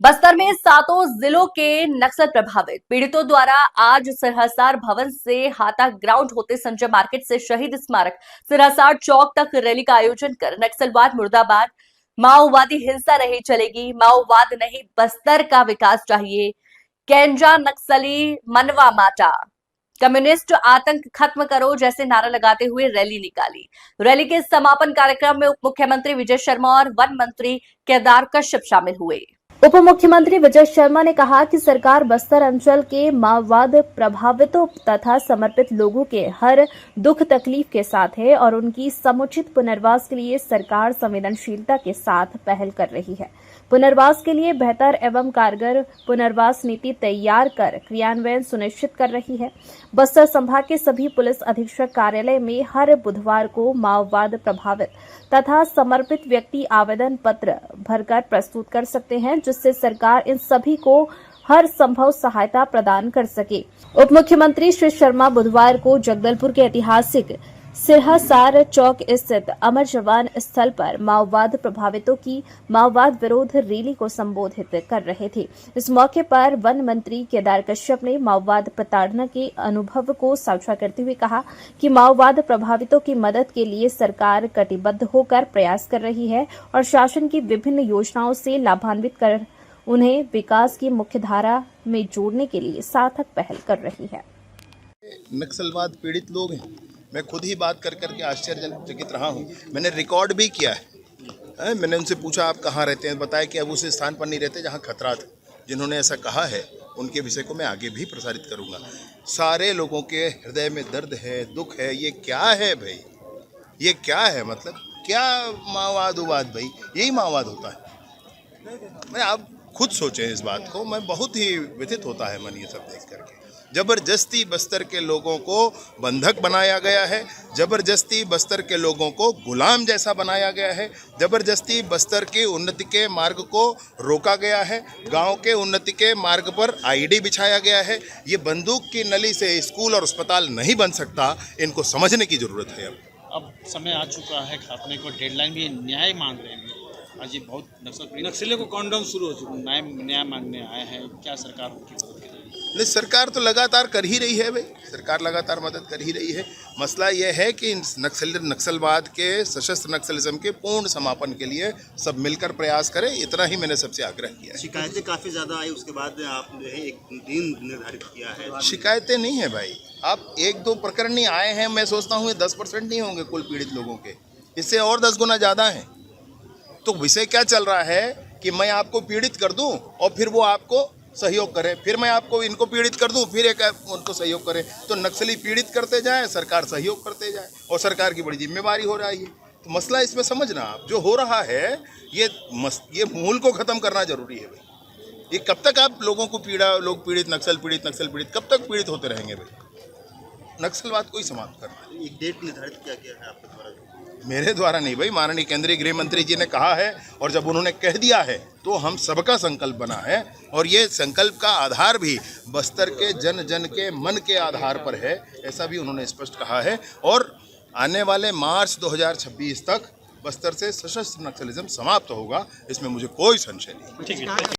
बस्तर में सातों जिलों के नक्सल प्रभावित पीड़ितों द्वारा आज सिरहसार भवन से हाता ग्राउंड होते संजय मार्केट से शहीद स्मारक सिरहसार चौक तक रैली का आयोजन कर नक्सलवाद मुर्दाबाद, माओवादी हिंसा नहीं चलेगी, माओवाद नहीं बस्तर का विकास चाहिए, कैंजा नक्सली मनवा माटा, कम्युनिस्ट आतंक खत्म करो जैसे नारा लगाते हुए रैली निकाली। रैली के समापन कार्यक्रम में उप मुख्यमंत्री विजय शर्मा और वन मंत्री केदार कश्यप शामिल हुए। उप मुख्यमंत्री विजय शर्मा ने कहा कि सरकार बस्तर अंचल के माओवाद प्रभावितों तथा समर्पित लोगों के हर दुख तकलीफ के साथ है और उनकी समुचित पुनर्वास के लिए सरकार संवेदनशीलता के साथ पहल कर रही है। पुनर्वास के लिए बेहतर एवं कारगर पुनर्वास नीति तैयार कर क्रियान्वयन सुनिश्चित कर रही है। बस्तर संभाग के सभी पुलिस अधीक्षक कार्यालय में हर बुधवार को माओवाद प्रभावित तथा समर्पित व्यक्ति आवेदन पत्र भरकर प्रस्तुत कर सकते हैं, जिससे सरकार इन सभी को हर संभव सहायता प्रदान कर सके। उप मुख्यमंत्री श्री शर्मा बुधवार को जगदलपुर के ऐतिहासिक सिरहसार चौक स्थित अमर जवान स्थल पर माओवाद प्रभावितों की माओवाद विरोध रैली को संबोधित कर रहे थे। इस मौके पर वन मंत्री केदार कश्यप ने माओवाद प्रताड़ना के अनुभव को साझा करते हुए कहा कि माओवाद प्रभावितों की मदद के लिए सरकार कटिबद्ध होकर प्रयास कर रही है और शासन की विभिन्न योजनाओं से लाभान्वित कर उन्हें विकास की मुख्यधारा में जोड़ने के लिए सार्थक पहल कर रही है। नक्सलवाद पीड़ित लोग हैं। मैं खुद ही बात कर करके आश्चर्यचकित रहा हूँ। मैंने रिकॉर्ड भी किया है। मैंने उनसे पूछा आप कहाँ रहते हैं, बताया कि अब उस स्थान पर नहीं रहते जहाँ खतरा था। जिन्होंने ऐसा कहा है उनके विषय को मैं आगे भी प्रसारित करूँगा। सारे लोगों के हृदय में दर्द है, दुख है। ये क्या है भाई, ये क्या है? मतलब क्या माओवाद उवाद भाई, यही माओवाद होता है। मैं आप खुद सोचें इस बात को। मैं बहुत ही व्यथित होता है मन ये सब देख करके। जबरदस्ती बस्तर के लोगों को बंधक बनाया गया है, जबरदस्ती बस्तर के लोगों को गुलाम जैसा बनाया गया है, जबरदस्ती बस्तर की उन्नति के मार्ग को रोका गया है, गांव के उन्नति के मार्ग पर आईडी बिछाया गया है। ये बंदूक की नली से स्कूल और अस्पताल नहीं बन सकता, इनको समझने की जरूरत है। अब समय आ चुका है खात्मे को, डेडलाइन भी न्याय मांग रहे हैं। आज ये बहुत नक्सलियों को काउंटडाउन शुरू हो चुका है, न्याय मांगने आए हैं। क्या सरकार उनकी मदद कर रही है? नहीं, सरकार तो लगातार कर ही रही है भाई, सरकार लगातार मदद कर ही रही है। मसला यह है कि नक्सलवाद के सशस्त्र नक्सलिज्म के पूर्ण समापन के लिए सब मिलकर प्रयास करें, इतना ही मैंने सबसे आग्रह किया है। शिकायतें काफ़ी ज़्यादा आई, उसके बाद आपने एक दिन निर्धारित किया है। शिकायतें नहीं है भाई, आप एक दो प्रकरण नहीं आए हैं। मैं सोचता हूँ 10% नहीं होंगे कुल पीड़ित लोगों के, इससे और 10 गुना ज़्यादा हैं। तो विषय क्या चल रहा है कि मैं आपको पीड़ित कर दूं और फिर वो आपको सहयोग करें, फिर मैं आपको इनको पीड़ित कर दूं, फिर एक उनको सहयोग करें। तो नक्सली पीड़ित करते जाए, सरकार सहयोग करते जाए, और सरकार की बड़ी जिम्मेवारी हो रही है। तो मसला इसमें समझना, आप जो हो रहा है ये मूल को ख़त्म करना जरूरी है भाई। ये कब तक आप लोगों को लोग पीड़ित, नक्सल पीड़ित कब तक पीड़ित होते रहेंगे भाई? नक्सलवाद को ही समाप्त करना। एक डेट निर्धारित किया गया है आपके द्वारा? मेरे द्वारा नहीं भाई, माननीय केंद्रीय गृह मंत्री जी ने कहा है, और जब उन्होंने कह दिया है तो हम सबका संकल्प बना है। और ये संकल्प का आधार भी बस्तर के जन जन के मन के आधार पर है, ऐसा भी उन्होंने स्पष्ट कहा है। और आने वाले मार्च 2026 तक बस्तर से सशस्त्र नक्सलिज्म समाप्त होगा, इसमें मुझे कोई संशय नहीं।